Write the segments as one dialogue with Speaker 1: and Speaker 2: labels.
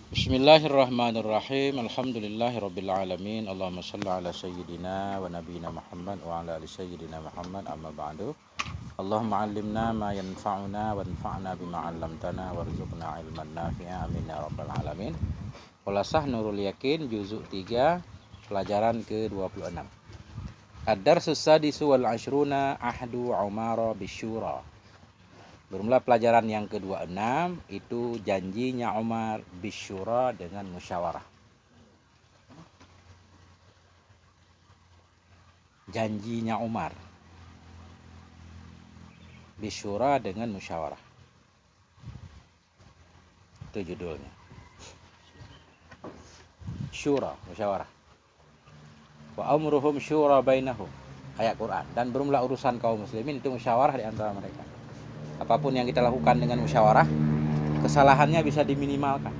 Speaker 1: Bismillahirrahmanirrahim. Alhamdulillahirabbil alamin. Allahumma shalli ala sayyidina wa nabiyyina Muhammad wa ala ali sayyidina Muhammad, amma ba'du. Allahumma 'allimna ma yanfa'una wanfa'na bima 'allamtana warzuqna ilman nafi'a, amin ya rabbal alamin. Khulasah Nurul Yakin juzuk 3 pelajaran ke-26. Ad-darsus sadisu wal 'ashruna ahdu Umar bisyura. Bermula pelajaran yang ke-26 itu janjinya Umar bisyura dengan musyawarah. Janjinya Umar bisyura dengan musyawarah. Itu judulnya. Syura, musyawarah. Wa amruhum syura bainahum. Ayat Quran. Dan bermula urusan kaum muslimin itu musyawarah di antara mereka. Apapun yang kita lakukan dengan musyawarah, kesalahannya bisa diminimalkan.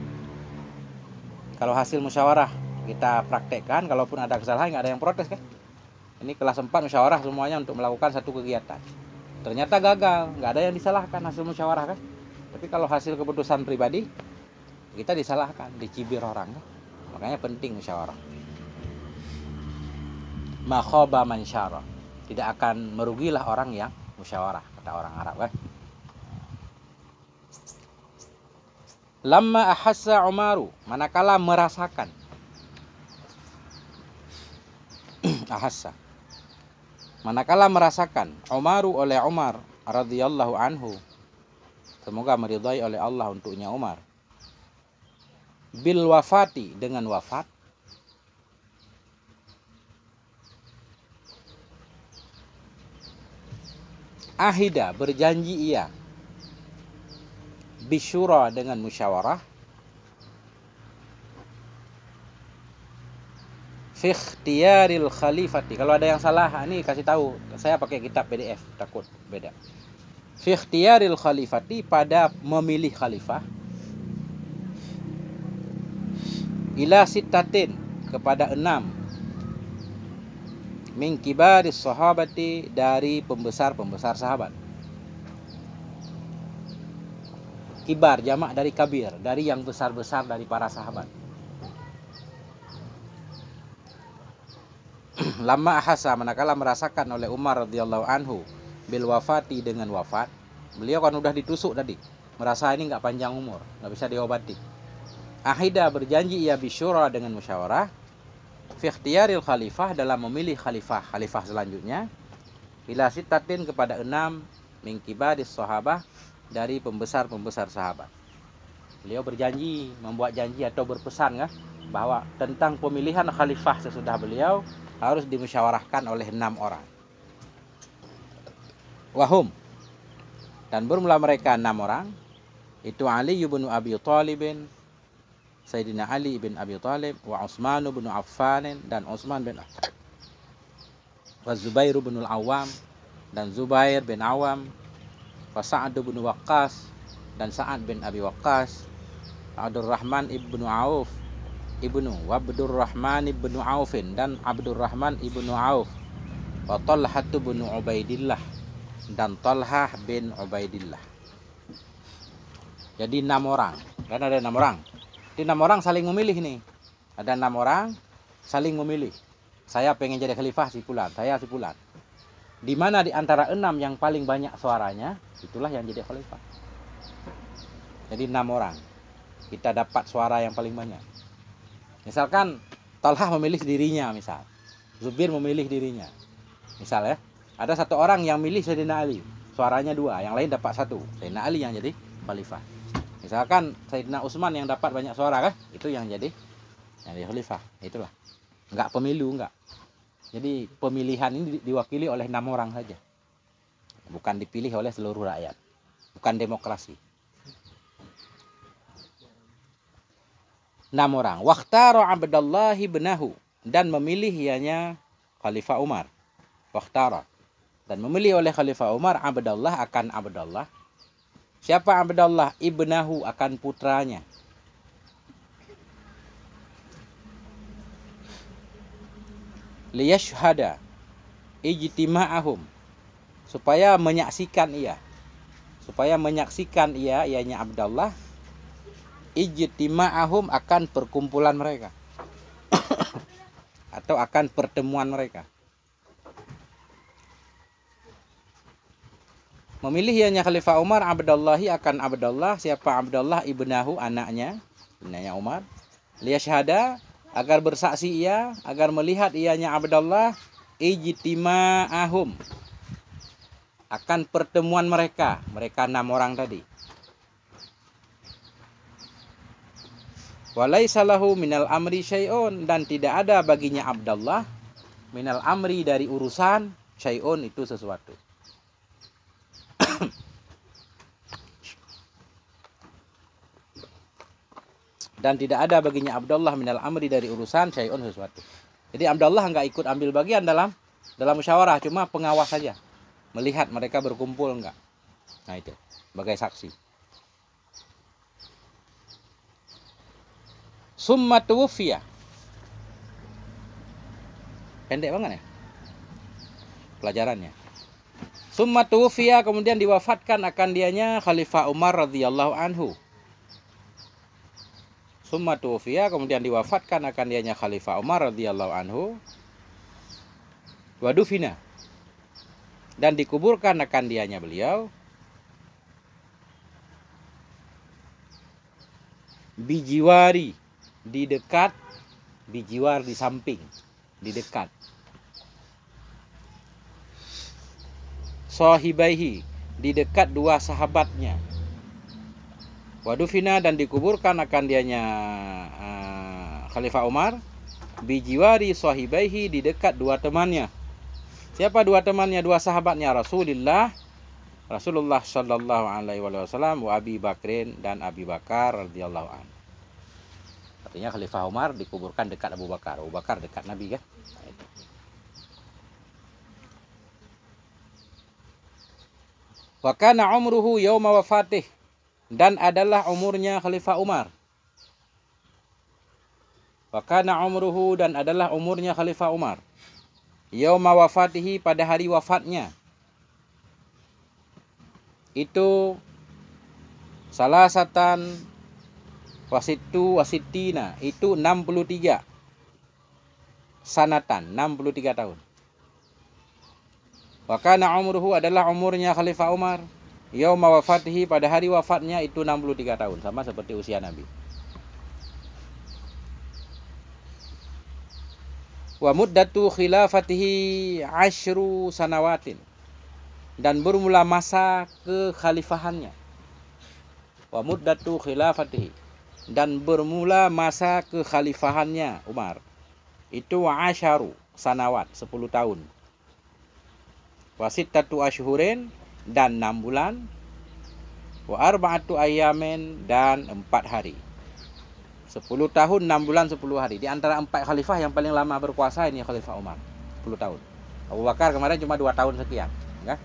Speaker 1: Kalau hasil musyawarah kita praktekkan, kalaupun ada kesalahan nggak ada yang protes kan? Ini kelas 4 musyawarah semuanya untuk melakukan satu kegiatan. Ternyata gagal, nggak ada yang disalahkan hasil musyawarah kan? Tapi kalau hasil keputusan pribadi, kita disalahkan, dicibir orang kan? Makanya penting musyawarah. Ma khaba man syara. Tidak akan merugilah orang yang musyawarah, kata orang Arab kan? Lamma ahassa Umaru, manakala merasakan. Ahassa. Manakala merasakan Umaru oleh Umar radhiyallahu anhu, semoga meridai oleh Allah untuknya Umar, bil wafati, dengan wafat, ahida, berjanji ia, bisyura, dengan musyawarah, fi ikhtiyaril khalifati. Kalau ada yang salah, ini kasih tahu, saya pakai kitab PDF, takut beda. Fi ikhtiyaril khalifati, pada memilih khalifah, ila sittatin, kepada 6, min kibaris sahabati, dari pembesar-pembesar sahabat. Kibar jamak dari kabir, dari yang besar-besar dari para sahabat. Lama ahasa, manakala merasakan oleh Umar radhiyallahu anhu bil wafati, dengan wafat. Beliau kan udah ditusuk tadi, merasa ini nggak panjang umur, nggak bisa diobati. Ahida, berjanji ia, bisyura, dengan musyawarah, fi ikhtiyaril khalifah, dalam memilih khalifah selanjutnya, ila sittatin, kepada 6, min kibaris sahabah, dari pembesar-pembesar sahabat. Beliau berjanji, membuat janji atau berpesan kan, bahwa tentang pemilihan khalifah sesudah beliau harus dimusyawarahkan oleh 6 orang. Wahum, dan bermula mereka 6 orang, itu Ali bin Abi Thalib, Sayyidina Ali bin Abi Thalib, wa Utsman bin Affan, dan Utsman bin Affan, wa Zubair bin Al-Awwam, dan Zubair bin Awam, wa Sa'ad bin Waqqas, dan Sa'ad bin Abi Waqqas, Abdurrahman ibnu Auf, wa Abdurrahman ibnu Aufin, dan Abdurrahman ibnu Auf, wa Talhah bin Ubaidillah, dan Talhah bin Ubaidillah. Jadi 6 orang, kan ada 6 orang. Di 6 orang saling memilih nih. Ada 6 orang saling memilih. Saya pengen jadi khalifah si fulan, saya si fulan. Di mana di antara 6 yang paling banyak suaranya, itulah yang jadi khalifah. Jadi 6 orang, kita dapat suara yang paling banyak. Misalkan Talhah memilih dirinya, misal Zubair memilih dirinya, misal ya. Ada 1 orang yang milih Sayyidina Ali, suaranya 2, yang lain dapat 1, Sayyidina Ali yang jadi khalifah. Misalkan Sayyidina Utsman yang dapat banyak suara kan, itu yang jadi khalifah. Itulah, enggak pemilu, enggak. Jadi pemilihan ini diwakili oleh 6 orang saja, bukan dipilih oleh seluruh rakyat, bukan demokrasi. 6 orang. Wakhtara Abdullah ibnahu, dan memilih ianya Khalifah Umar. Wakhtara, dan memilih oleh Khalifah Umar Abdullah, akan Abdullah. Siapa Abdullah? Ibnahu, akan putranya. Liyashhada ijtima'ahum, supaya menyaksikan ia, ianya Abdullah, ijtima'ahum, akan perkumpulan mereka atau akan pertemuan mereka. Memilih ianya Khalifah Umar Abdallahi, akan Abdullah. Siapa Abdullah? Ibnahu, anaknya Umar. Liyasyhada, agar bersaksi ia, agar melihat ianya Abdullah, ijtima'ahum, akan pertemuan mereka 6 orang tadi. Walaisa lahu minal amri syai'un, dan tidak ada baginya Abdullah minal amri, dari urusan, syai'un, itu sesuatu. Dan tidak ada baginya Abdullah minal amri, dari urusan, syai'un, sesuatu. Jadi Abdullah enggak ikut ambil bagian dalam musyawarah, cuma pengawas saja, melihat mereka berkumpul enggak. Nah itu sebagai saksi. Summa tuwfiya. Pendek banget ya pelajarannya. Summa tuwfiya, kemudian diwafatkan akan dianya Khalifah Umar radhiyallahu anhu. Summa tuwfiya, kemudian diwafatkan akan dianya Khalifah Umar radhiyallahu anhu. Wadufina, dan dikuburkan akan dianya beliau bijiwari, di dekat, bijiwar, di samping, di dekat, sahibaihi, di dekat 2 sahabatnya. Wadufina, dan dikuburkan akan dianya Khalifah Umar bijiwari sahibaihi, di dekat 2 temannya. Siapa 2 temannya, 2 sahabatnya? Rasulullah sallallahu alaihi wasallam, wa Abi Bakrin, dan Abi Bakar radhiyallahu anhu. Artinya Khalifah Umar dikuburkan dekat Abu Bakar. Abu Bakar dekat Nabi kan? Wa kana umruhu yauma wafatih, dan adalah umurnya Khalifah Umar. Wa kana umruhu, dan adalah umurnya Khalifah Umar yauma wafatihi, pada hari wafatnya. Itu salasatan wasitina, itu 63 sanatan, 63 tahun. Wa kana umruhu, adalah umurnya Khalifah Umar yauma wafatihi, pada hari wafatnya, itu 63 tahun, sama seperti usia Nabi. Wa muddatu khilafatihi 10 sanawatin, dan bermula masa kekhalifahannya. Wa muddatu khilafatihi, dan bermula masa kekhalifahannya Umar, itu 10 sanawat, 10 tahun. Wa sittatu asyhurin, dan 6 bulan. Wa arba'atu ayyamin, dan 4 hari. 10 tahun, 6 bulan, 10 hari. Di antara 4 khalifah yang paling lama berkuasa ini Khalifah Umar, 10 tahun. Abu Bakar kemarin cuma 2 tahun sekian, enggak?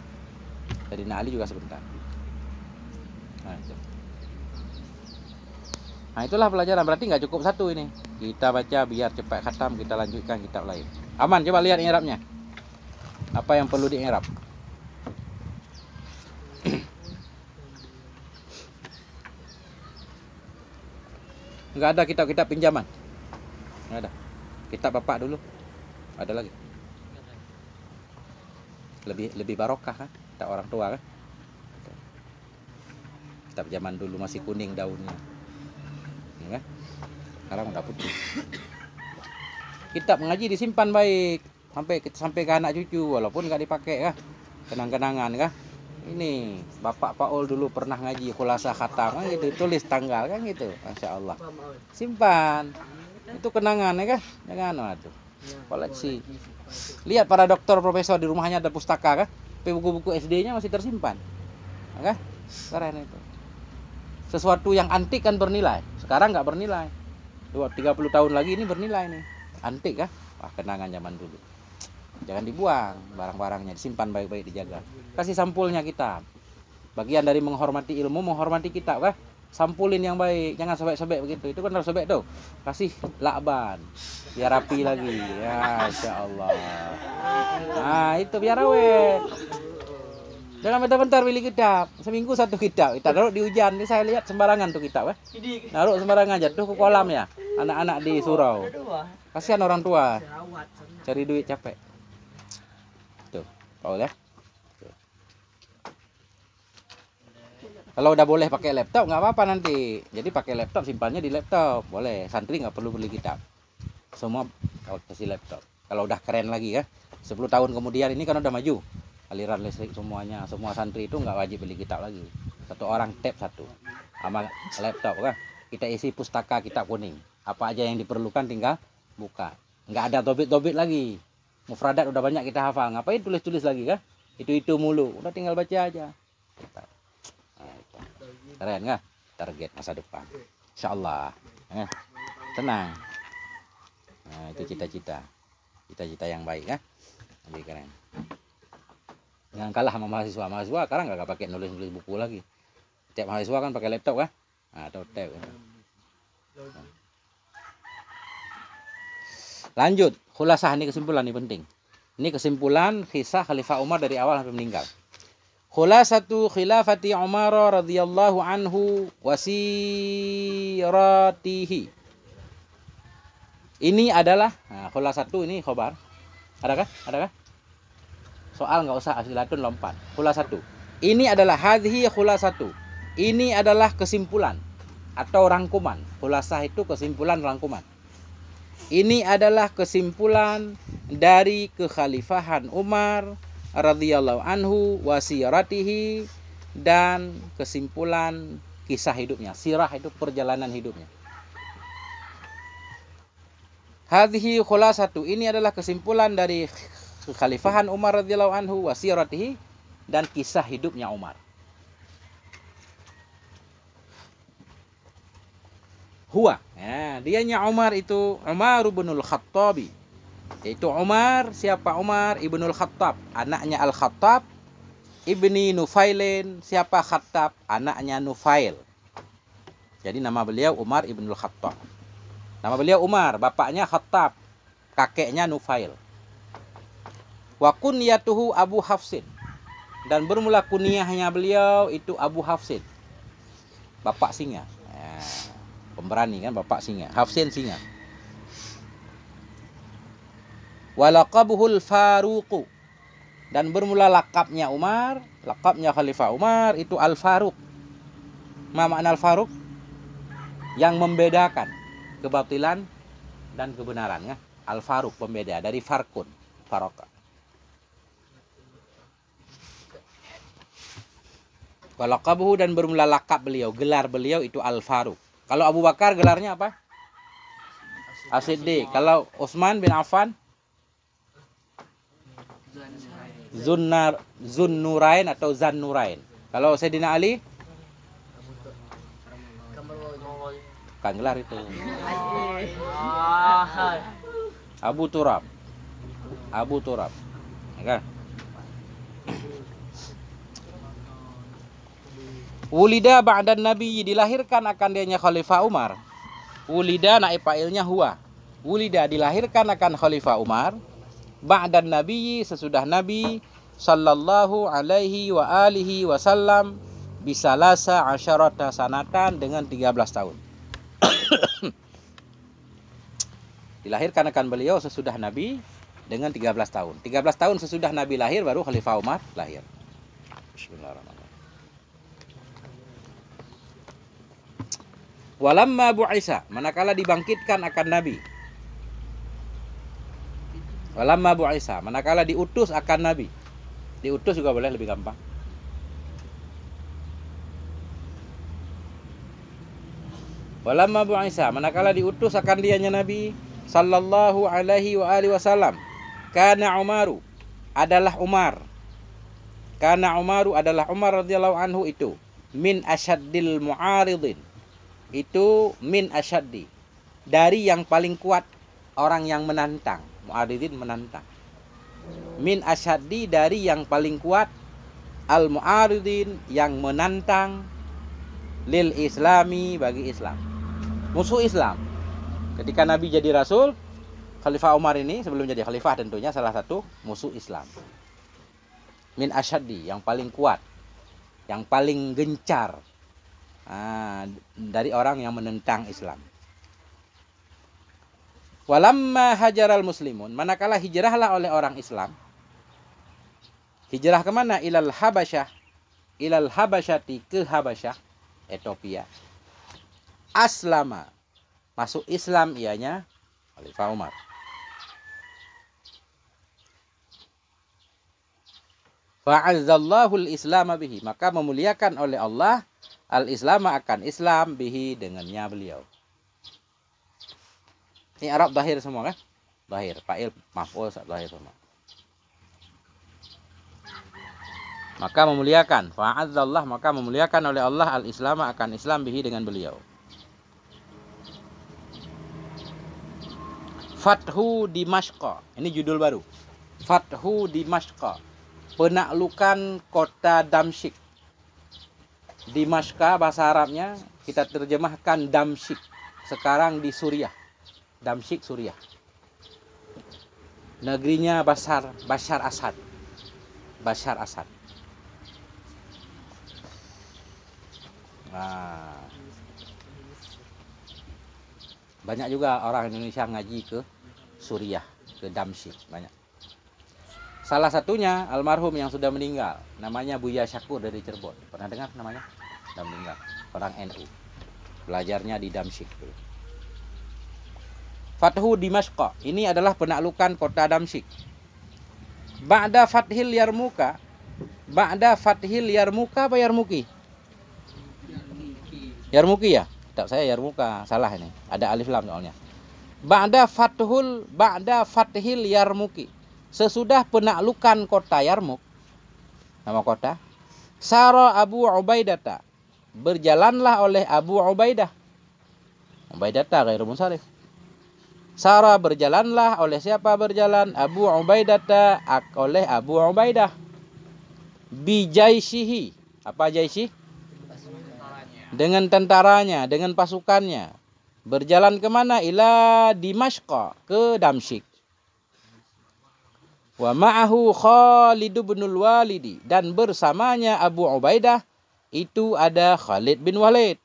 Speaker 1: Sayyidina Ali juga sebentar. Nah, itulah pelajaran. Berarti nggak cukup 1 ini. Kita baca biar cepat khatam, kita lanjutkan kitab lain. Aman, coba lihat i'rabnya. Apa yang perlu di-i'rab? Nggak ada kitab-kitab pinjaman. Nggak ada. Kitab bapak dulu. Ada lagi. Lebih barokah kan? Kitab orang tua kan? Kitab zaman dulu masih kuning daunnya. Ya, sekarang udah putih. Kitab ngaji disimpan baik sampai ke anak cucu, walaupun nggak dipakai kah, kenang-kenangan kah. Ini Bapak Paul dulu pernah ngaji khulasa khatam kan gitu, tulis tanggal kan gitu, Masya Allah, simpan, itu kenangan ya kah, jangan tuh koleksi. Lihat para dokter profesor di rumahnya ada pustaka kah, buku-buku SD-nya masih tersimpan, kah, keren itu. Sesuatu yang antik kan bernilai, sekarang nggak bernilai. 30 tahun lagi ini bernilai nih, antik kah? Wah, kenangan zaman dulu. Jangan dibuang barang-barangnya, disimpan baik-baik, dijaga. Kasih sampulnya kitab. Bagian dari menghormati ilmu, menghormati kitab kah? Sampulin yang baik, jangan sobek-sobek begitu. Itu kan harus sobek tuh. Kasih lakban, biar rapi lagi. Ya, Insya Allah. Nah, itu biar awet. Jangan bentar-bentar beli kitab. Seminggu satu kitab. Kita taruh di hujan. Ini saya lihat sembarangan tuh kitab. Naruh sembarangan jatuh ke kolam ya. Anak-anak di surau. Kasihan orang tua. Cari duit capek. Tuh, tahu ya? Tuh. Kalau udah boleh pakai laptop nggak apa-apa nanti. Jadi pakai laptop, simpannya di laptop. Boleh. Santri nggak perlu beli kitab. Semua kasih laptop. Kalau udah keren lagi ya. 10 tahun kemudian ini kan udah maju. Aliran listrik semuanya, semua santri itu nggak wajib beli kitab lagi. Satu orang tab satu sama laptop kan. Kita isi pustaka kitab kuning. Apa aja yang diperlukan tinggal buka. Nggak ada tobit-tobit lagi. Mufradat udah banyak kita hafal. Ngapain tulis-tulis lagi kan? Itu mulu. Udah tinggal baca aja. Nah, itu. Keren nggak? Target masa depan. Insyaallah. Tenang. Nah, itu cita-cita. Cita-cita yang baik kan? Lebih keren. Jangan kalah sama mahasiswa. Mahasiswa sekarang nggak pakai nulis-nulis buku lagi. Tiap mahasiswa kan pakai laptop kan? Nah, atau tab. Lanjut, khulasah ini kesimpulan ini penting. Ini kesimpulan kisah Khalifah Umar dari awal sampai meninggal. Khulasatu khilafati Umar radhiyallahu anhu wasiratihi. Ini adalah khulasatu ini khobar. Adakah? Adakah? Soal nggak usah asilatun lompat. Khulasatu. Ini adalah hadhihi khulasatu. Ini adalah kesimpulan atau rangkuman. Khulasah itu kesimpulan rangkuman. Ini adalah kesimpulan dari kekhalifahan Umar radhiyallahu anhu wasiratihi dan kesimpulan kisah hidupnya. Sirah itu perjalanan hidupnya. Hadhihi khulasatu. Ini adalah kesimpulan dari kekhalifahan Umar radhiyallahu anhu wasiratihi dan kisah hidupnya Umar. Huwa, ya, dianya Umar itu Umar ibnul Khattabi. Yaitu Umar, siapa Umar ibnul Khattab, anaknya Al-Khattab, ibni Nufailin, siapa Khattab, anaknya Nufail. Jadi nama beliau Umar ibnul Khattab. Nama beliau Umar, bapaknya Khattab, kakeknya Nufail. Wa kunyatuhu Abu Hafsin, dan bermula kunyahnya beliau itu Abu Hafsin, bapak singa. Pemberani kan, bapak singa. Hafsin singa. Walaqabuhul Faruq, dan bermula lakapnya Umar, lakapnya Khalifah Umar itu Al-Faruq. Ma makna Al-Faruq? Yang membedakan kebatilan dan kebenaran ya. Al-Faruq pembeda dari farqun, faroka. Walaqabuhu, dan bermula lakap beliau, gelar beliau itu Al-Faruq. Kalau Abu Bakar gelarnya apa? As-Siddiq. Kalau Utsman bin Affan Zunnurain atau Zannurain. Kalau Sayyidina Ali kan gelar itu. Abu Turab. Abu Turab. Ya kan? Wulida ba'dan Nabi, dilahirkan akan dianya Khalifah Umar. Wulida naib fa'ilnya huwa. Wulida dilahirkan akan Khalifah Umar ba'dan Nabi, sesudah Nabi sallallahu alaihi wa alihi wasallam bisalasa asyarata sanatan, dengan 13 tahun. Dilahirkan akan beliau sesudah Nabi dengan 13 tahun. 13 tahun sesudah Nabi lahir baru Khalifah Umar lahir. Bismillahirrahmanirrahim. Walamma bu'isa, manakala dibangkitkan akan Nabi. Walamma bu'isa, manakala diutus akan Nabi. Diutus juga boleh, lebih gampang. Walamma bu'isa, manakala diutus akan dianya Nabi sallallahu alaihi wa alihi wasallam. Kana Umaru, adalah Umar. Kana Umaru, adalah Umar radhiyallahu anhu itu min asyaddil mu'aridin. Itu min asyaddi, dari yang paling kuat orang yang menantang. Mu'aridin menantang. Min asyaddi, dari yang paling kuat, al mu'aridin, yang menantang, lil islami, bagi Islam, musuh Islam. Ketika Nabi jadi Rasul, Khalifah Umar ini sebelum jadi Khalifah tentunya salah satu musuh Islam. min asyaddi, yang paling kuat, yang paling gencar dari orang yang menentang Islam. Walamma hajaral muslimun, manakala hijrahlah oleh orang Islam. Hijrah kemana? Ilal Habasyah, ilal Habasyati, ke Habasyah, Ethiopia. Aslama, masuk Islam ianya Khalifah Umar. Fa'azzallahu al-Islam bihi, maka memuliakan oleh Allah al-Islam akan Islam bihi, dengannya beliau. Ini Arab zahir semua kan? Zahir, fa'il, maf'ul, zahir semua. Maka memuliakan, fa'azzallah, maka memuliakan oleh Allah al-Islam akan Islam bihi, dengan beliau. Fathu Dimashq, ini judul baru. Fathu Dimashq, penaklukan kota Damsyik. Dimashq bahasa Arabnya kita terjemahkan Damsyik. Sekarang di Suriah. Damsyik, Suriah. Negerinya Bashar Asad. Bashar Asad. Nah, banyak juga orang Indonesia ngaji ke Suriah, ke Damsyik, banyak. Salah satunya almarhum yang sudah meninggal, namanya Buya Syakur dari Cirebon. Pernah dengar namanya? Sudah meninggal, orang NU. Belajarnya di Damsyik. Fathu Dimashq, ini adalah penaklukan kota Damsyik. Ba'da Fathil Yarmuka, Ba'da Fathil Yarmuka apa Yarmuki? Yarmuki ya? Tak, saya Yarmuka, salah ini. Ada alif lam soalnya. Ba'da Fathil Yarmuki, sesudah penaklukan kota Yarmuk, nama kota, Sara Abu Ubaidah, berjalanlah oleh Abu Ubaidah. Ubaidah ghairu munsharif. Sara, berjalanlah oleh siapa berjalan? Abu Ubaidah, oleh Abu Ubaidah. Bijaishihi, apa jaisi? Dengan tentaranya, dengan pasukannya. Berjalan kemana? Ila Dimashq, ke Damsyik. Wa ma'ahu Khalid bin Walid, dan bersamanya Abu Ubaidah itu ada Khalid bin Walid.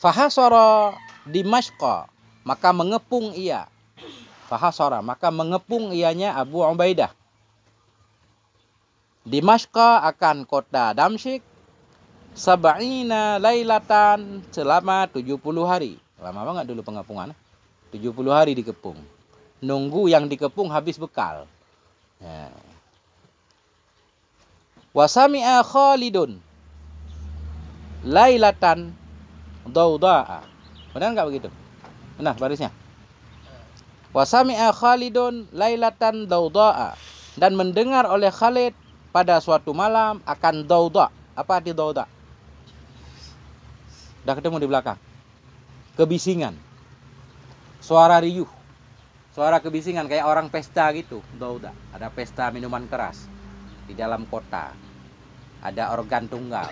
Speaker 1: Fahasara Dimashq, maka mengepung ia. Fahasara, maka mengepung ianya Abu Ubaidah. Dimashq akan kota Damsyik, sab'ina lailatan, selama 70 hari. Lama banget dulu pengepungan. 70 hari dikepung. Nunggu yang dikepung habis bekal. Ya. Wasami'a Khalidun lailatan dauda'a. Benar enggak begitu? Benar barisnya. Wasami'a Khalidun lailatan dauda'a, dan mendengar oleh Khalid pada suatu malam akan dauda. Apa arti dauda? Udah ketemu di belakang. Kebisingan. Suara riuh. Suara kebisingan kayak orang pesta gitu. Dauda. Ada pesta minuman keras di dalam kota. Ada organ tunggal.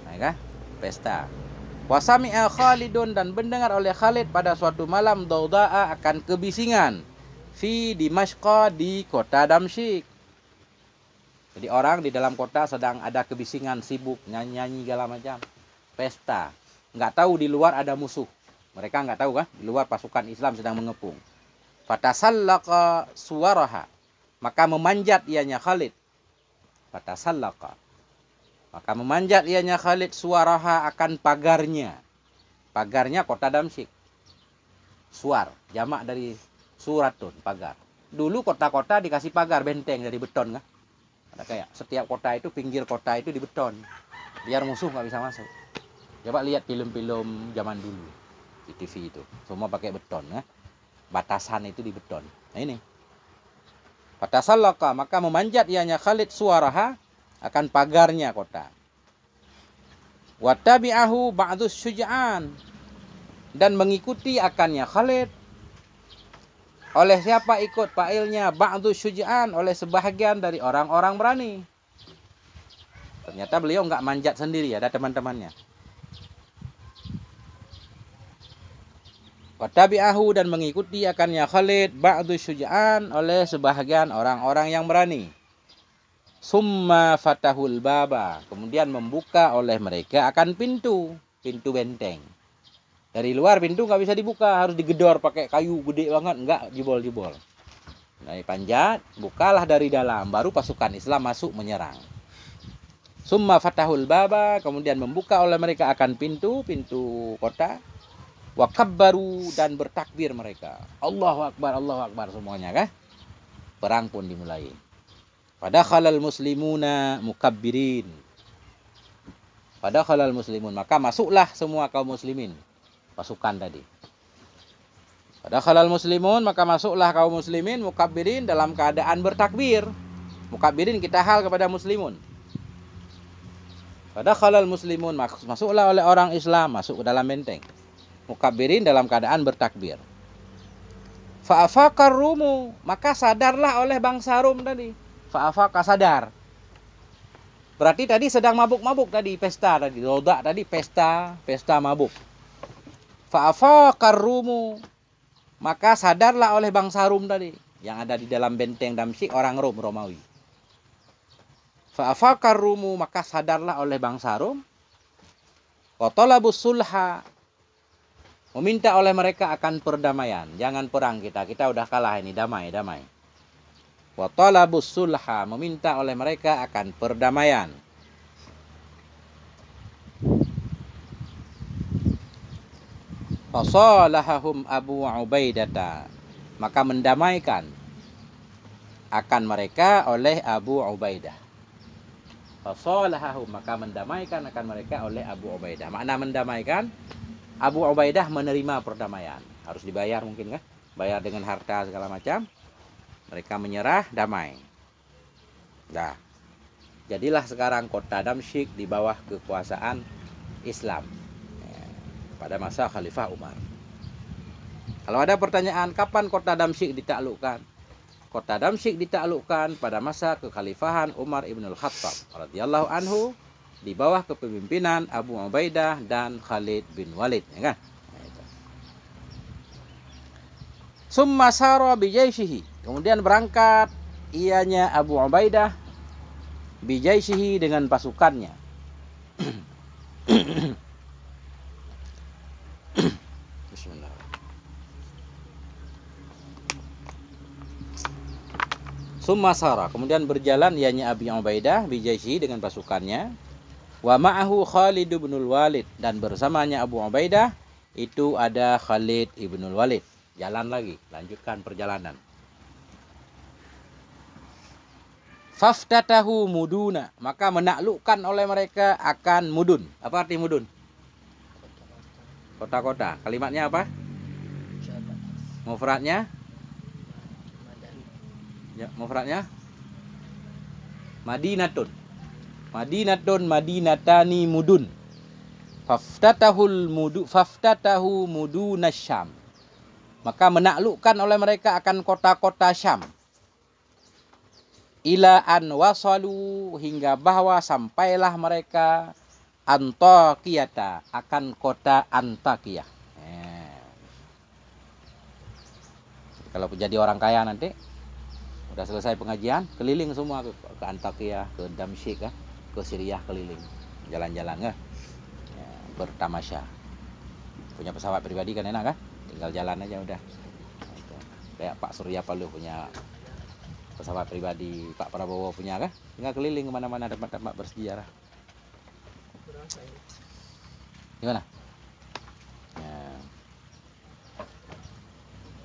Speaker 1: Nah, kan? Pesta. Wasami'a Khalidun, dan mendengar oleh Khalid pada suatu malam dauda'a, akan kebisingan. Fi Dimashq, di kota Damsyik. Jadi orang di dalam kota sedang ada kebisingan, sibuk nyanyi-nyanyi segala macam, pesta. Nggak tahu di luar ada musuh. Mereka nggak tahu kan, di luar pasukan Islam sedang mengepung. Fatasallaqa suwaraha, maka memanjat ianya Khalid. Fatasallaqa, maka memanjat ianya Khalid suwaraha, akan pagarnya. Pagarnya kota Damsyik. Suar, jamak dari suratun, pagar. Dulu kota-kota dikasih pagar benteng dari beton kan. Ada kayak setiap kota itu, pinggir kota itu dibeton, biar musuh nggak bisa masuk. Coba lihat film-film zaman dulu di TV itu, semua pakai beton ya. Batasan itu di beton. Nah ini. Fatasallaqa, maka memanjat ianya Khalid suaraha, akan pagarnya kota. Wattabi'ahu ba'dus syuja'an, dan mengikuti akannya Khalid. Oleh siapa ikut fa'ilnya? Ba'dus syuja'an, oleh sebahagian dari orang-orang berani. Ternyata beliau nggak manjat sendiri, ada teman-temannya. Watabi'ahu dan mengikuti akannya Khalid ba'du syuja'an oleh sebahagian orang-orang yang berani. Summa fatahul baba, kemudian membuka oleh mereka akan pintu benteng. Dari luar pintu nggak bisa dibuka, harus digedor pakai kayu gede banget, nggak jebol-jebol. Dari panjat, bukalah dari dalam, baru pasukan Islam masuk menyerang. Summa fatahul baba, kemudian membuka oleh mereka akan pintu kota. Wa kabbaru, dan bertakbir mereka. Allahu Akbar semuanya kan. Perang pun dimulai. Padakhalal muslimuna mukabbirin. Padakhalal muslimun, maka masuklah semua kaum muslimin. Pasukan tadi. Padakhalal muslimun, maka masuklah kaum muslimin mukabbirin dalam keadaan bertakbir. Mukabbirin kita hal kepada muslimun. Padakhalal muslimun, masuklah oleh orang Islam masuk ke dalam benteng. Mukabbirin dalam keadaan bertakbir. Fa'afakar rumu, maka sadarlah oleh bangsa Rum tadi. Fa'afaka, sadar. Berarti tadi sedang mabuk-mabuk tadi, pesta tadi. Rodak tadi pesta mabuk. Fa'afakar rumu, maka sadarlah oleh bangsa Rum tadi. Yang ada di dalam benteng Damsyik, orang Rum, Romawi. Fa'afakar rumu, maka sadarlah oleh bangsa Rum. Wa talabus sulha, meminta oleh mereka akan perdamaian. Jangan perang kita udah kalah ini, damai. Wa talabus sulha, meminta oleh mereka akan perdamaian. Fasalahahum Abu Ubaidah, maka mendamaikan akan mereka oleh Abu Ubaidah. Fasalahahum, maka mendamaikan akan mereka oleh Abu Ubaidah. Makna mendamaikan, Abu Ubaidah menerima perdamaian. Harus dibayar mungkin kan? Bayar dengan harta segala macam. Mereka menyerah, damai. Nah, jadilah sekarang kota Damsyik di bawah kekuasaan Islam pada masa Khalifah Umar. Kalau ada pertanyaan, kapan kota Damsyik ditaklukkan? Kota Damsyik ditaklukkan pada masa kekhalifahan Umar Ibnul Khattab radhiyallahu anhu, di bawah kepemimpinan Abu Ubaidah dan Khalid bin Walid, ya kan? Summa sara bijaishihi, kemudian berangkat ianya Abu Ubaidah bijaishihi dengan pasukannya. Bismillah. Summa sara, kemudian berjalan ianya Abu Ubaidah bijaishihi dengan pasukannya. Wa ma'ahu Khalid ibnul Walid, dan bersamanya Abu Ubaidah itu ada Khalid ibnul Walid. Jalan lagi, lanjutkan perjalanan. Faftatahu muduna, maka menaklukkan oleh mereka akan mudun. Apa arti mudun? Kota-kota. Kalimatnya apa? Mufradnya? Ya, mufradnya Madinatun. Madinatani mudun. Faftatahu mudunasyam, maka menaklukkan oleh mereka akan kota-kota Syam. Ila an wasalu, hingga bahwa sampailah mereka Antakiyata, akan kota Antakiyah. Kalau jadi orang kaya nanti udah selesai pengajian, keliling semua ke Antakiyah, ke Damsyik, ke Syriah, keliling, jalan-jalan ya, bertamasya. Punya pesawat pribadi kan enak kan, tinggal jalan aja udah. Kayak Pak Surya Paloh punya pesawat pribadi, Pak Prabowo punya kan, tinggal keliling kemana-mana tempat-tempat bersejarah. Gimana?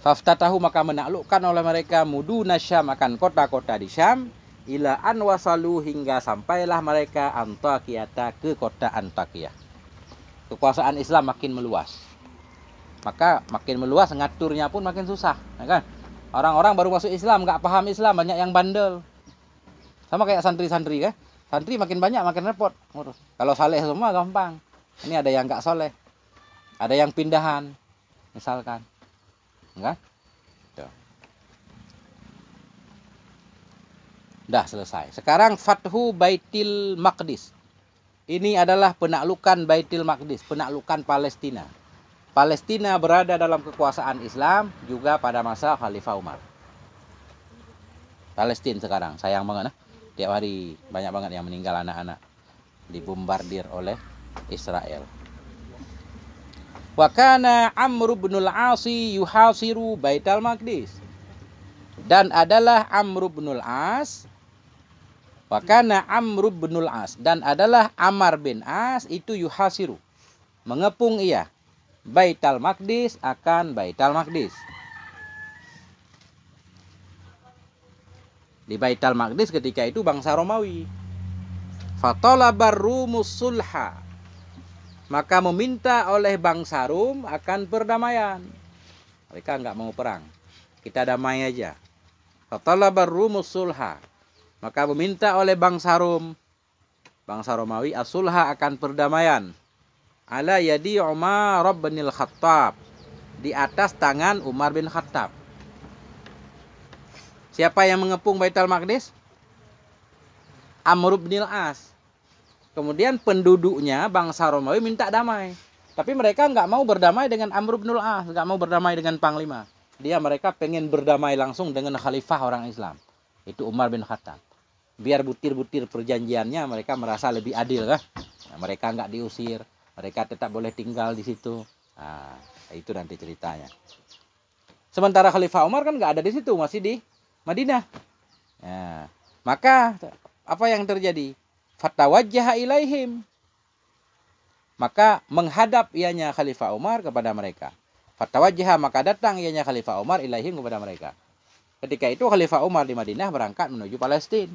Speaker 1: Faftatahu, maka menaklukkan oleh mereka muduna Syam, akan kota-kota di Syam. Ila an wasalu, hingga sampailah mereka Antakiyata, ke kota Antakiyah. Kekuasaan Islam makin meluas. Maka makin meluas, ngaturnya pun makin susah, ya kan? Orang-orang baru masuk Islam, nggak paham Islam, banyak yang bandel. Sama kayak santri-santri kan? Santri makin banyak makin repot. Kalau saleh semua gampang. Ini ada yang nggak soleh, ada yang pindahan, misalkan, enggak? Dah selesai. Sekarang Fathu Baitil Maqdis. Ini adalah penaklukan Baitil Maqdis, penaklukan Palestina. Palestina berada dalam kekuasaan Islam juga pada masa Khalifah Umar. Palestina sekarang sayang banget, tiap hari banyak banget yang meninggal anak-anak, dibombardir oleh Israel. Wa kana Amr bin al-As yuhasiru Baitul Maqdis. Dan adalah Amr bin al-As, wa kana Amr bin al-As, dan adalah Amr bin As itu yuhasiru, mengepung ia Baitul Maqdis, akan Baitul Maqdis. Di Baitul Maqdis ketika itu bangsa Romawi. Fatalabar rumus sulha, maka meminta oleh bangsa Rum akan perdamaian. Mereka enggak mau perang, kita damai aja. Fatalabar rumus sulha, maka meminta oleh bangsa Rum, bangsa Romawi, as-sulha, akan perdamaian. Ala yadi Umar bin Khattab, di atas tangan Umar bin Khattab. Siapa yang mengepung Baitul Maqdis? Amr bin al-As. Kemudian penduduknya bangsa Romawi minta damai, tapi mereka nggak mau berdamai dengan Amr bin al-As, nggak mau berdamai dengan panglima. Mereka pengen berdamai langsung dengan khalifah orang Islam, itu Umar bin Khattab. Biar butir-butir perjanjiannya mereka merasa lebih adil, kan? Nah, mereka nggak diusir, mereka tetap boleh tinggal di situ. Nah, itu nanti ceritanya. Sementara Khalifah Umar kan nggak ada di situ, masih di Madinah. Nah, maka apa yang terjadi? Fatawajjaha ilaihim, maka menghadap ianya Khalifah Umar kepada mereka. Fatawajjaha, maka datang ianya Khalifah Umar ilaihim, kepada mereka. Ketika itu Khalifah Umar di Madinah berangkat menuju Palestina.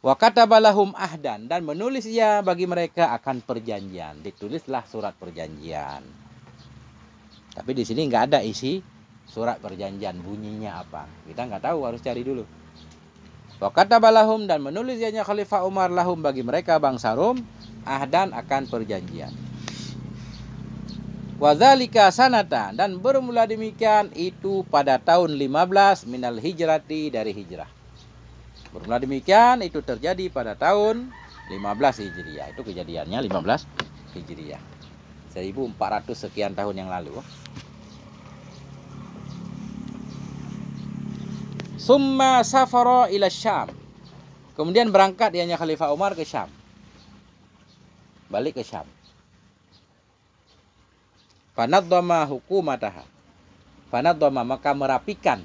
Speaker 1: Wa katabalahum ahdan, dan menulis ia bagi mereka akan perjanjian. Ditulislah surat perjanjian. Tapi di sini nggak ada isi surat perjanjian, bunyinya apa? Kita nggak tahu, harus cari dulu. Wa katabalahum, dan menulis ianya Khalifah Umar lahum, bagi mereka bangsa Rom, ahdan, akan perjanjian. Wa dzalika sanata, dan bermula demikian itu pada tahun 15 minal hijrati, dari hijrah. Bermula demikian itu terjadi pada tahun 15 Hijriah. Itu kejadiannya 15 Hijriah. 1400 sekian tahun yang lalu. Summa safara ila Syam. Kemudian berangkat ianya Khalifah Umar ke Syam. Balik ke Syam. Fanadzama hukumataha. Fanadzama, maka merapikan.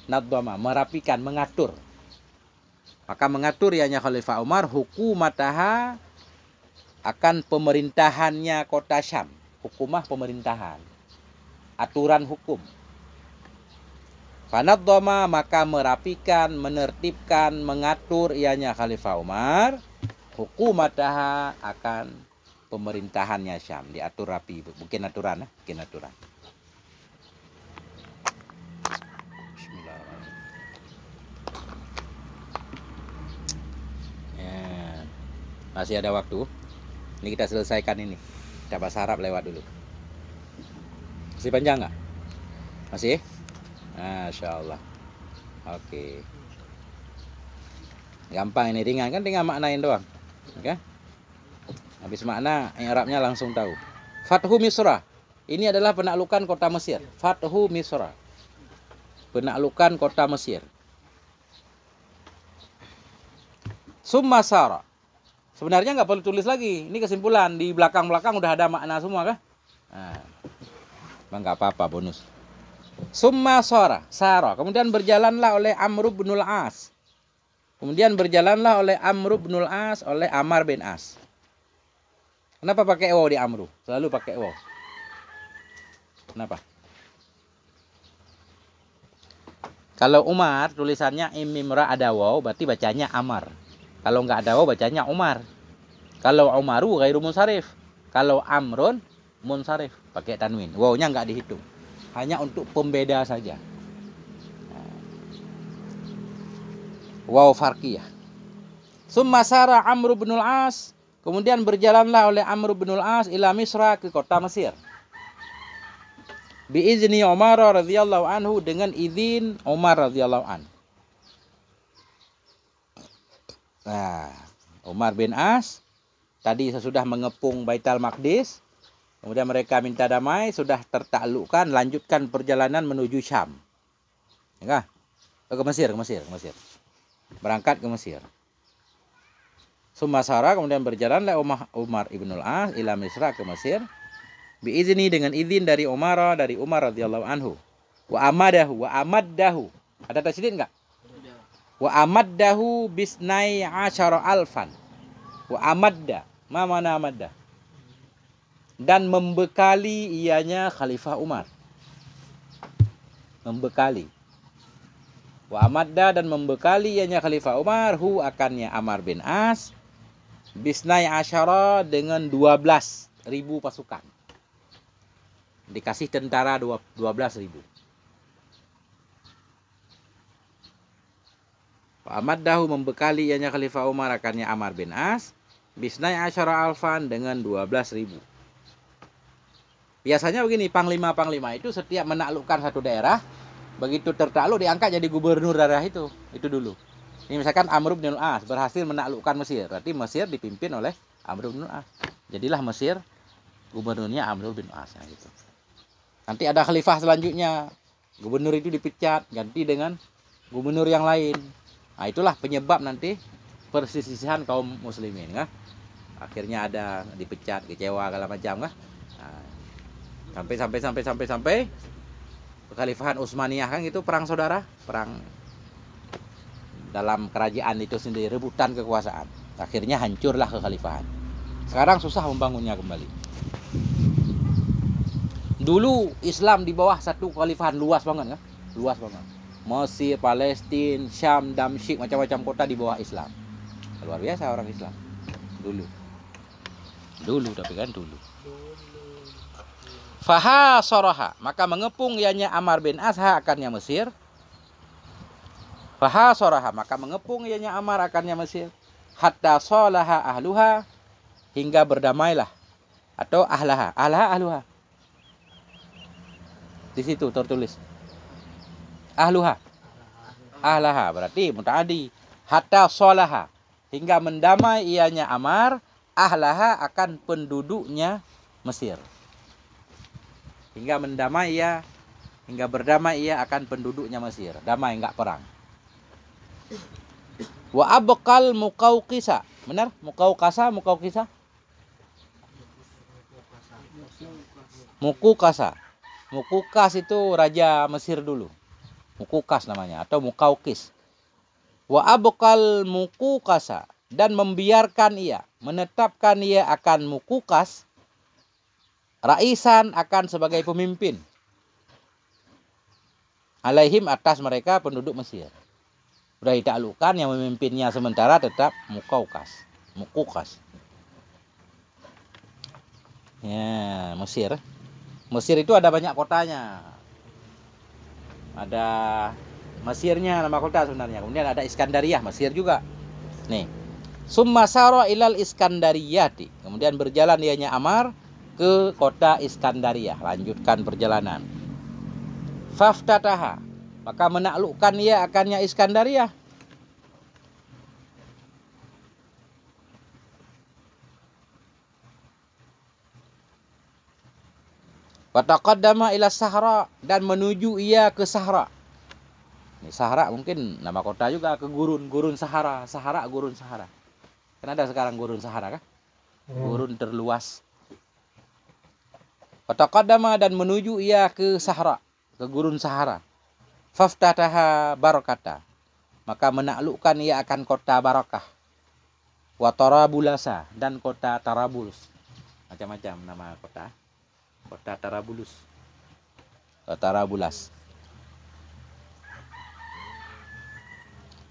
Speaker 1: Nadzama, merapikan, mengatur. Maka mengatur ianya Khalifah Umar hukumataha, akan pemerintahannya kota Syam. Hukumah pemerintahan. Aturan hukum. Fanadzama, maka merapikan, menertibkan, mengatur ianya Khalifah Umar hukumataha, akan pemerintahannya Syam, diatur rapi, bikin aturan, bikin aturan. Bismillahirrahmanirrahim. Ya, masih ada waktu. Ini kita selesaikan ini. Kita bahasa Arab lewat dulu. Masih panjang nggak? Masih? Masya Allah. Oke. Gampang ini, ringan kan, tinggal maknain doang. Oke. Habis makna, yang Arabnya langsung tahu. Fathu Misra. Ini adalah penaklukan kota Mesir. Fathu Misra. Penaklukan kota Mesir. Summa sara. Sebenarnya nggak perlu tulis lagi. Ini kesimpulan. Di belakang-belakang udah ada makna semua, kan? Nah, nggak apa-apa, bonus. Summa sara. Kemudian berjalanlah oleh Amr bin al-As. Kemudian berjalanlah oleh Amr bin al-As, oleh Amr bin As. Kenapa pakai waw di Amru? Selalu pakai waw. Kenapa? Kalau Umar tulisannya imimra ada waw, berarti bacanya Amar. Kalau nggak ada waw, bacanya Umar. Kalau Umaru ghairu munsharif. Kalau Amrun munsharif, pakai tanwin. Wawnya nggak dihitung. Hanya untuk pembeda saja. Waw farqiyah. Summa sara Amr bin al-As. Kemudian berjalanlah oleh Amr bin al-As ila Misra, ke kota Mesir. Biizni Umar radhiyallahu anhu, dengan izin Umar radhiyallahu anhu. Nah, Umar bin As tadi sesudah mengepung Baitul Maqdis, Kemudian mereka minta damai, sudah tertaklukkan, lanjutkan perjalanan menuju Syam. Ya, ke Mesir. Berangkat ke Mesir. Sumasara, kemudian berjalanlah Umar ibnul As ila Misra ke Mesir. Biizni, dengan izin dari Umar radhiyallahu anhu. Wa amaddahu. Ada tasydid enggak? Wa amaddahu bisnai asyara alfan. Wa amadda. Ma mana amadda? Dan membekali ianya Khalifah Umar. Membekali. Wa amadda, dan membekali ianya Khalifah Umar, hu akannya Amr bin As, bisnai asyara, dengan 12.000 pasukan. Dikasih tentara 12.000. Wa amaddahu, membekali ianya Khalifah Umar akannya Amr bin As, bisnai asyara alfan, dengan 12.000. Biasanya begini, panglima-panglima itu setiap menaklukkan satu daerah, begitu tertakluk diangkat jadi gubernur daerah itu dulu. Ini misalkan Amr bin As berhasil menaklukkan Mesir, berarti Mesir dipimpin oleh Amr bin As. Jadilah Mesir gubernurnya Amr bin As, gitu. Nanti ada khalifah selanjutnya, gubernur itu dipecat, ganti dengan gubernur yang lain. Nah, itulah penyebab nanti perselisihan kaum muslimin, kan? Akhirnya ada dipecat, kecewa segala macam, kan? Sampai kekhalifahan Utsmaniyah, kan itu perang saudara, perang dalam kerajaan itu sendiri, rebutan kekuasaan. Akhirnya hancurlah kekhalifahan. Sekarang susah membangunnya kembali. Dulu Islam di bawah satu kekhalifahan luas banget, kan? Luas banget. Mesir, Palestina, Syam, Damsyik, macam-macam kota di bawah Islam. Luar biasa orang Islam dulu, tapi kan dulu. Faha soroha, maka mengepung ianya Amr bin As akannya Mesir. Faha soroha, maka mengepung ianya Amr akannya Mesir. Hatta solaha ahluha, hingga berdamailah, atau ahluha. Di situ tertulis ahluha. Ahlaha berarti mutaadi. Hatta solaha, hingga mendamai ianya Amr, ahlaha, akan penduduknya Mesir. Hingga berdamai ia akan penduduknya Mesir. Damai, enggak perang. Wa abqal Muqawqisa. Benar? Muqawqasa. Muqawqas itu raja Mesir dulu. Muqawqas namanya, atau Muqawqis. Wa abqal Muqawqasa, dan menetapkan ia akan Muqawqas raisan, akan sebagai pemimpin, alaihim, atas mereka penduduk Mesir. Sudah ditaklukkan, yang memimpinnya sementara tetap Muqawqas. Ya, Mesir itu ada banyak kotanya. Ada Mesirnya nama kota sebenarnya. Kemudian ada Iskandariyah, Mesir juga. Nih, summa sara ilal Iskandariyati, kemudian berjalan ianya Amr ke kota Iskandariyah, lanjutkan perjalanan. Faftataha, maka menaklukkan ia akannya Iskandariyah. Wataqaddama ila Sahra, dan menuju ia ke Sahra. Ini Sahra mungkin nama kota juga, ke gurun Sahara. Gurun Sahara. Kan ada sekarang gurun Sahara, kan? Gurun terluas. Wataqaddama, dan menuju ia ke Sahara, ke gurun Sahara. Faftataha barakata, maka menaklukkan ia akan kota Barakah. Wa Tarabulasa, dan kota Tarabulus. Macam-macam nama kota. Kota Tarabulus. Tarabulas.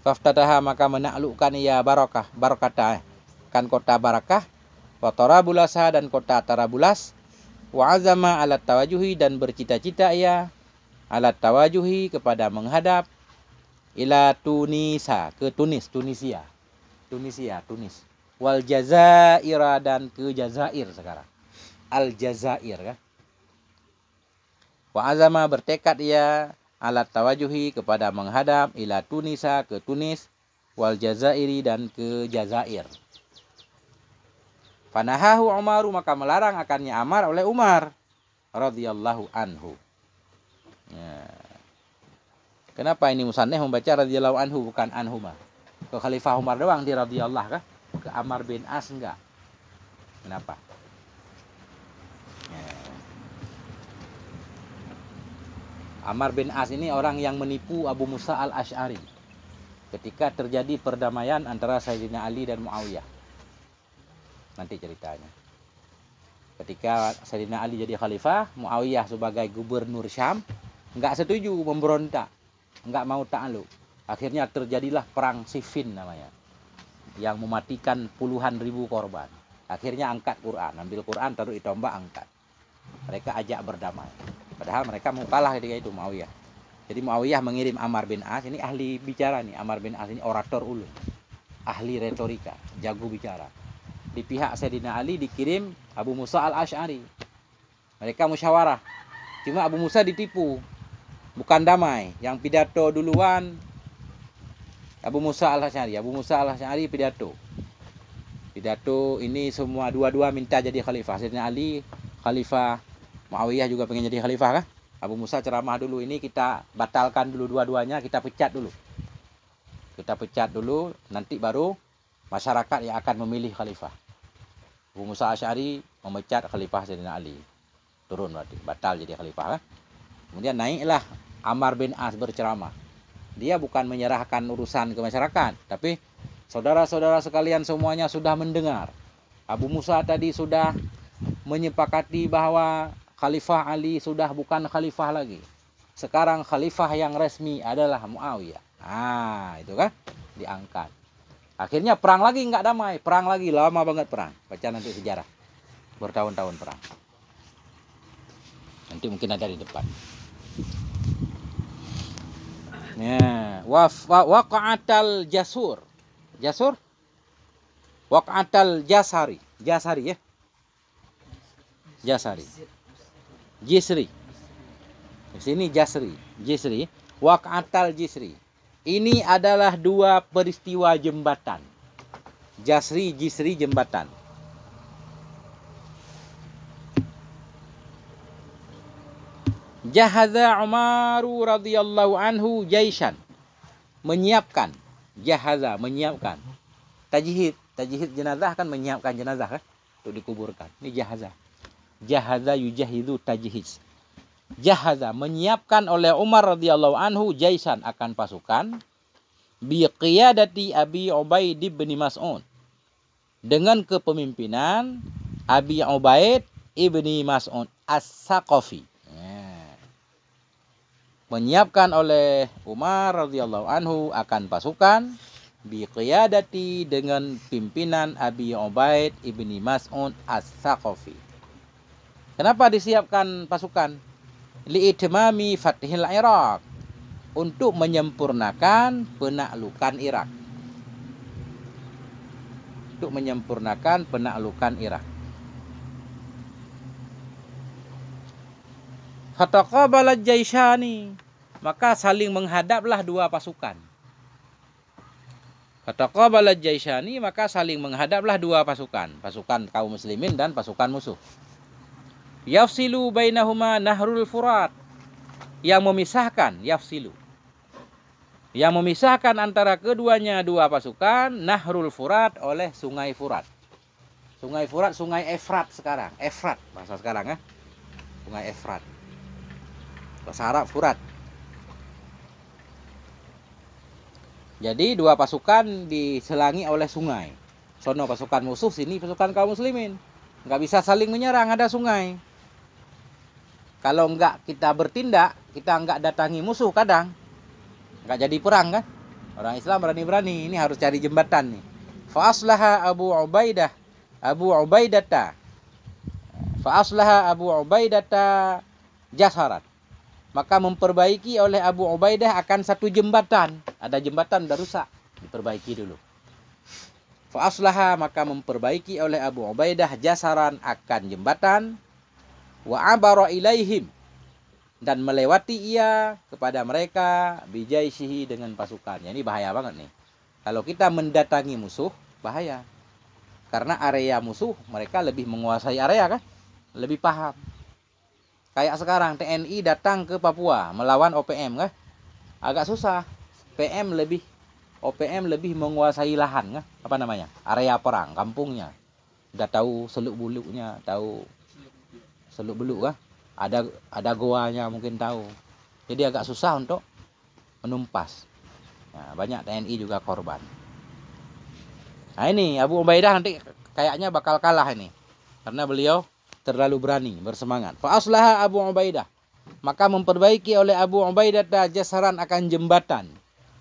Speaker 1: Faftataha, maka menaklukkan ia Barakata, kan kota Barakah. Wa Tarabulasa, dan kota Tarabulas. Wa azama alat tawajuhi, dan bercita-cita ia alat tawajuhi, kepada menghadap ila Tunisa, ke Tunisia. Wal Jazaira, dan ke Jazair sekarang. Al Jazair, kan? Wa azama, bertekad ia alat tawajuhi, kepada menghadap ila Tunisa, ke Tunis, wal Jazairi, dan ke Jazair. Fanahahu Umaru, maka melarang akannya amar oleh Umar radhiyallahu anhu. Ya. Kenapa ini musannif membaca radhiyallahu anhu bukan anhuma? Ke Khalifah Umar doang di radhiyallahu kah? Ke Ammar bin As enggak? Kenapa? Ya. Ammar bin As ini orang yang menipu Abu Musa al-Asy'ari ketika terjadi perdamaian antara Sayyidina Ali dan Muawiyah. Nanti ceritanya. Ketika Sayyidina Ali jadi khalifah, Muawiyah sebagai gubernur Syam enggak setuju, memberontak, enggak mau ta'aluk. Akhirnya terjadilah perang Siffin namanya, yang mematikan puluhan ribu korban. Akhirnya angkat Quran, ambil Quran taruh di tombak, angkat. Mereka ajak berdamai. Padahal mereka mau kalah ketika itu Muawiyah. Jadi Muawiyah mengirim Ammar bin As, ini ahli bicara nih, Ammar bin As ini orator ulung, ahli retorika, jago bicara. Di pihak Sayyidina Ali dikirim Abu Musa al-Asy'ari. Mereka musyawarah. Cuma Abu Musa ditipu. Bukan damai. Yang pidato duluan Abu Musa al-Asy'ari. Abu Musa al-Asy'ari pidato. Pidato ini semua dua-dua minta jadi khalifah. Sayyidina Ali khalifah, Muawiyah juga pengen jadi khalifah kah? Abu Musa ceramah dulu, ini kita batalkan dulu dua-duanya, kita pecat dulu. Kita pecat dulu, nanti baru masyarakat yang akan memilih khalifah. Abu Musa Asy'ari memecat khalifah Sayyidina Ali. Turun berarti, batal jadi khalifah kan? Kemudian naiklah Ammar bin As berceramah. Dia bukan menyerahkan urusan ke masyarakat, tapi saudara-saudara sekalian semuanya sudah mendengar. Abu Musa tadi sudah menyepakati bahwa Khalifah Ali sudah bukan khalifah lagi. Sekarang khalifah yang resmi adalah Muawiyah. Itu kan diangkat. Akhirnya perang lagi, nggak damai. Perang lagi, lama banget perang. Baca nanti sejarah. Bertahun-tahun perang. Nanti mungkin ada di depan. Ya, waqa'atal jasur. Jasur? Waqa'atal jasari. Jasari ya. Jasari. Jisri. Di sini Jasri. Jisri. Waqa'atal Jisri. Ini adalah dua peristiwa jembatan. Jasri, Jisri, jembatan. Jahaza Umaru radhiyallahu anhu jaishan. Menyiapkan. Jahaza, menyiapkan. Tajhid. Tajhid jenazah kan menyiapkan jenazah kan? Untuk dikuburkan. Ini jahaza. Jahaza yujahidu tajhiz. Jahaza, menyiapkan oleh Umar radhiyallahu anhu jaisan, akan pasukan biqiyadati Abi Ubaid bin Mas'ud, dengan kepemimpinan Abi Ubaid ibni Mas'ud As-Saqafi. Menyiapkan oleh Umar radhiyallahu anhu akan pasukan biqiyadati, dengan pimpinan Abi Ubaid ibni Mas'ud As-Saqafi. Kenapa disiapkan pasukan? Li'itmami fathil Iraq, untuk menyempurnakan penaklukan Irak. Untuk menyempurnakan penaklukan Irak. Fataqabalal jaishani, maka saling menghadaplah dua pasukan. Fataqabalal jaishani, maka saling menghadaplah dua pasukan. Pasukan kaum muslimin dan pasukan musuh. Yafsilu bainahuma nahrul Furat, yang memisahkan, yafsilu, yang memisahkan antara keduanya dua pasukan, nahrul Furat, oleh sungai Furat. Sungai Furat, sungai Efrat sekarang. Efrat bahasa sekarang ya. Sungai Efrat. Bahasa Arab Furat. Jadi dua pasukan diselangi oleh sungai. Sono pasukan musuh, sini pasukan kaum muslimin. Nggak bisa saling menyerang, ada sungai. Kalau enggak kita bertindak, kita enggak datangi musuh kadang, enggak jadi perang kan? Orang Islam berani-berani, ini harus cari jembatan nih. Fa aslaha Abu Ubaidah, Abu Ubaidata. Fa aslaha Abu Ubaidata jasarat. Maka memperbaiki oleh Abu Ubaidah akan satu jembatan. Ada jembatan udah rusak, diperbaiki dulu. Fa aslaha, maka memperbaiki oleh Abu Ubaidah jasaran, akan jembatan. Wa abara ilaihim, dan melewati ia kepada mereka bijaisihi, dengan pasukannya. Ini bahaya banget nih. Kalau kita mendatangi musuh, bahaya. Karena area musuh mereka lebih menguasai area kan, lebih paham. Kayak sekarang TNI datang ke Papua melawan OPM kan, agak susah. OPM lebih menguasai lahan kan, apa namanya, area perang, kampungnya. Udah tahu seluk beluknya, tahu seluk beluk kan, ada goanya mungkin tahu. Jadi agak susah untuk menumpas. Nah, banyak TNI juga korban. Nah ini Abu Ubaidah nanti kayaknya bakal kalah ini, karena beliau terlalu berani, bersemangat. Fa aslaha Abu Ubaidah, maka memperbaiki oleh Abu Ubaidah jasaran akan jembatan.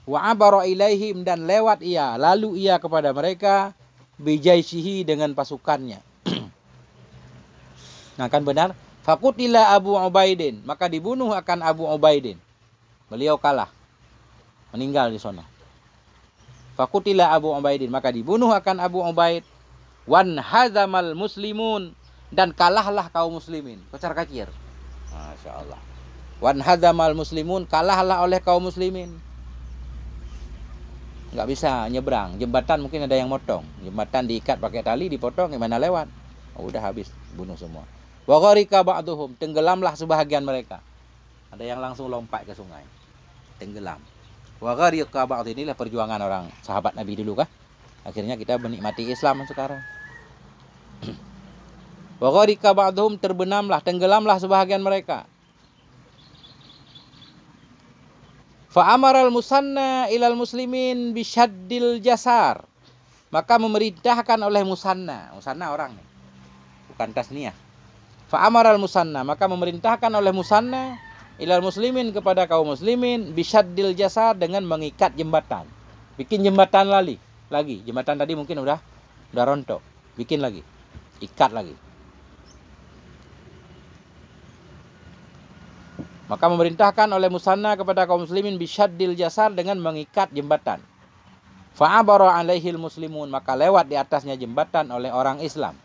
Speaker 1: Wa abara ilaihim, dan lewat ia, lalu ia kepada mereka, bijaishihi, dengan pasukannya. Nah kan benar, faqutila Abu Ubaidin, maka dibunuh akan Abu Ubaidin. Beliau kalah, meninggal di sana. Faqutila Abu Ubaidin, maka dibunuh akan Abu Ubaid. Wan hazamal muslimun, dan kalahlah kaum muslimin. Kocar kacir. Masya Allah. Wan hazamal muslimun, kalahlah oleh kaum muslimin. Nggak bisa nyebrang. Jembatan mungkin ada yang motong. Jembatan diikat pakai tali, dipotong, gimana lewat? Oh, udah habis, bunuh semua. Wa gharika ba'duhum, tenggelamlah sebahagian mereka. Ada yang langsung lompat ke sungai, tenggelam. Wa gharika ba'd, inilah perjuangan orang sahabat Nabi dulu kah? Akhirnya kita menikmati Islam sekarang. Wa gharika ba'dhum, terbenamlah, tenggelamlah sebahagian mereka. Fa amaral musanna ilal muslimin bisyaddil jasar, maka memerintahkan oleh musanna orang nih, bukan tasniyah. Fa amaral musanna, maka memerintahkan oleh musanna ilal muslimin, kepada kaum muslimin, bisyaddil jasar, dengan mengikat jembatan. Bikin jembatan lagi. Jembatan tadi mungkin udah rontok. Bikin lagi. Ikat lagi. Maka memerintahkan oleh musanna kepada kaum muslimin bisyaddil jasar, dengan mengikat jembatan. Fa'abara alaihil muslimun, maka lewat di atasnya jembatan oleh orang Islam.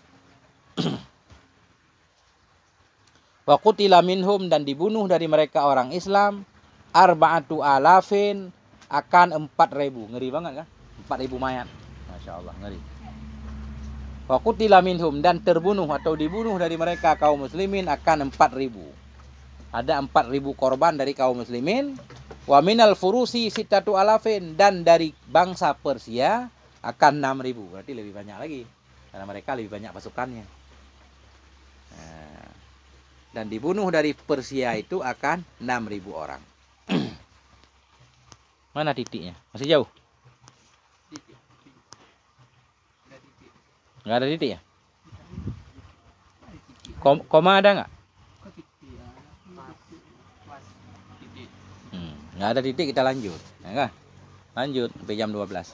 Speaker 1: Wa qutila minhum, dan dibunuh dari mereka orang Islam, arba'atu alafin, akan 4.000. Ngeri banget kan? 4.000 mayat. Masya Allah, ngeri. Wa qutila minhum, dan terbunuh atau dibunuh dari mereka kaum muslimin akan 4.000. Ada 4.000 korban dari kaum muslimin. Wa minal furusi sittatu alafin, dan dari bangsa Persia akan 6.000. Berarti lebih banyak lagi, karena mereka lebih banyak pasukannya. Dan dibunuh dari Persia itu akan 6.000 orang. Mana titiknya? Masih jauh? Nggak ada titik ya? Koma ada nggak? Nggak ada titik, kita lanjut. Ya kan? Lanjut sampai jam 12.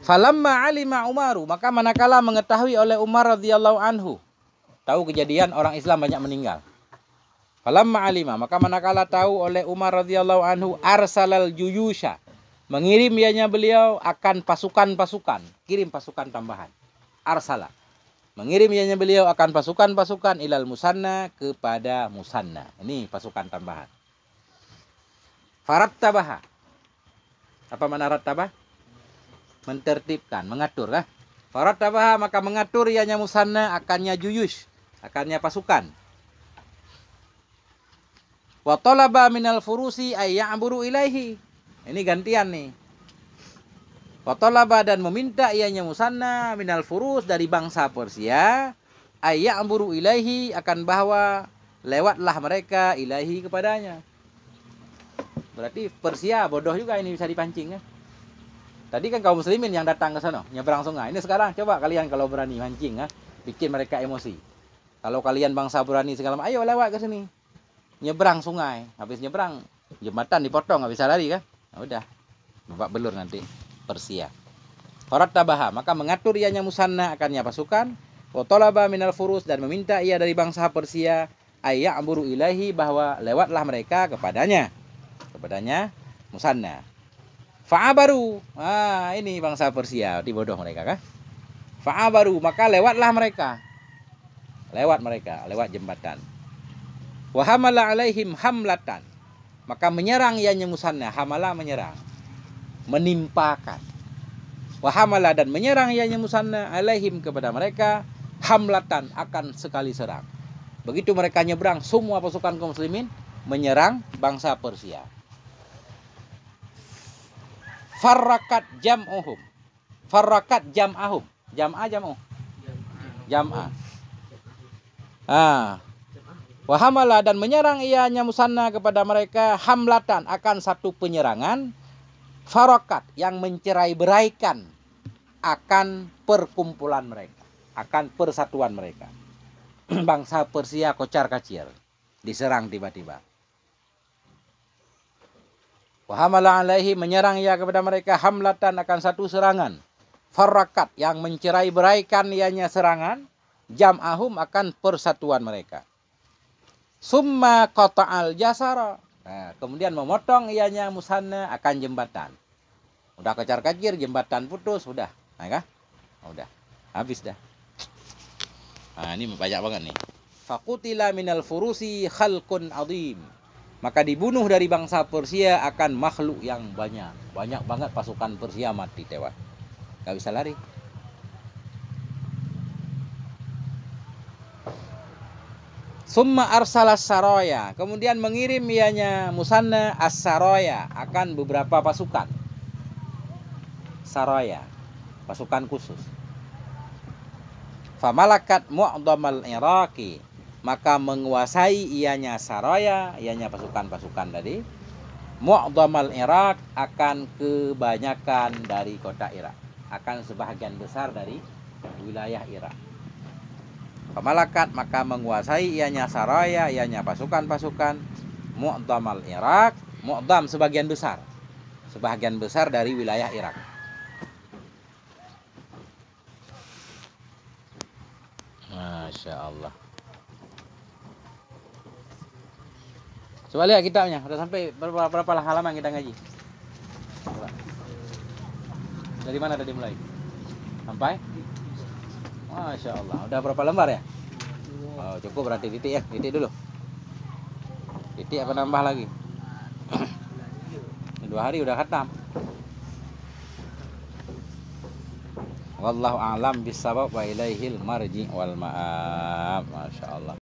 Speaker 1: Falamma alima Umaru, maka manakala mengetahui oleh Umar radhiyallahu anhu, tahu kejadian orang Islam banyak meninggal. Falamma alima, maka manakala tahu oleh Umar radhiyallahu anhu, arsalal juyusha, mengirim ianya beliau akan pasukan-pasukan, kirim pasukan tambahan. Arsala, mengirim ianya beliau akan pasukan-pasukan ilal musanna, kepada musanna. Ini pasukan tambahan. Farattabaha, apa mana rattabah? Mentertibkan, mengatur lah. Farattabaha, maka mengatur ianya musanna akannya juyush, akannya pasukan. Wa talaba minal furusi ay ya'buru ilaihi. Ini gantian nih. Wa talaba, dan meminta ianya musanna minal furus, dari bangsa Persia, ay ya'buru ilaihi, akan bahwa lewatlah mereka ilaihi, kepadanya. Berarti Persia bodoh juga ini, bisa dipancing ya. Tadi kan kaum muslimin yang datang ke sana, nyebrang sungai. Ini sekarang coba kalian kalau berani mancing ya, bikin mereka emosi. Kalau kalian bangsa berani segala macam, ayo lewat ke sini. Nyebrang sungai, habis nyebrang jembatan dipotong, nggak bisa lari kan? Nah, udah babak belur nanti Persia. Farattabaha, maka mengatur ianya musanna akannya pasukan. Wa talaba minal furus, dan meminta ia dari bangsa Persia, ayya'buru ilahi, bahwa lewatlah mereka kepadanya musanna. Fa'abaru, ini bangsa Persia, dibodoh mereka kan? Fa'abaru, maka lewatlah mereka, lewat jembatan. Wa hamala alaihim hamlatan, maka menyerang ianya musanna. Hamala, menyerang, menimpakan. Wahamala dan menyerang ianya Musanna alaihim kepada mereka hamlatan akan sekali serang. Begitu mereka nyebrang, semua pasukan kaum muslimin menyerang bangsa Persia. Farrakat jam'uhum. Farrakat jam'ahum. Jam'a jam'u. Jam'a. Wahamala dan menyerang ianya Musanna kepada mereka hamlatan akan satu penyerangan. Farakat yang mencerai-beraikan akan perkumpulan mereka, akan persatuan mereka. Bangsa Persia kocar-kacir, diserang tiba-tiba. Wahamala alaihi menyerang ia kepada mereka hamlatan akan satu serangan. Farakat yang mencerai-beraikan ianya serangan, jam'ahum akan persatuan mereka. Summa qata'al jasara. Nah, kemudian memotong ianya Musanna akan jembatan. Udah kocar-kacir, jembatan putus, udah. Nah, kah? Udah. Habis dah. Nah, ini banyak banget nih. Faqutila minal furusi khalqun azim. Maka dibunuh dari bangsa Persia akan makhluk yang banyak. Banyak banget pasukan Persia mati tewas. Gak bisa lari. Summa arsalas saraya. Kemudian mengirim ianya Musanna as-saraya akan beberapa pasukan. Saraya, pasukan khusus. Famalakat mu'damal Iraqi. Maka menguasai ianya saraya, ianya pasukan-pasukan tadi. Mu'damal Iraq akan kebanyakan dari kota Irak. Akan sebahagian besar dari wilayah Irak. Famalakat maka menguasai ianya saraya, ianya pasukan-pasukan mu'damal Irak, mu'dam sebagian besar. Sebagian besar dari wilayah Irak. Masya Allah. Coba lihat kitabnya, udah sampai berapa halaman kita ngaji? Coba. Dari mana tadi mulai? Sampai? Masya Allah, udah berapa lembar ya? Oh, cukup berarti titik ya, titik dulu. Titik apa nambah lagi? 2 hari udah khatam. Wallahu a'lam bissawab wa ilaihil marji wal ma'ab. Masya Allah.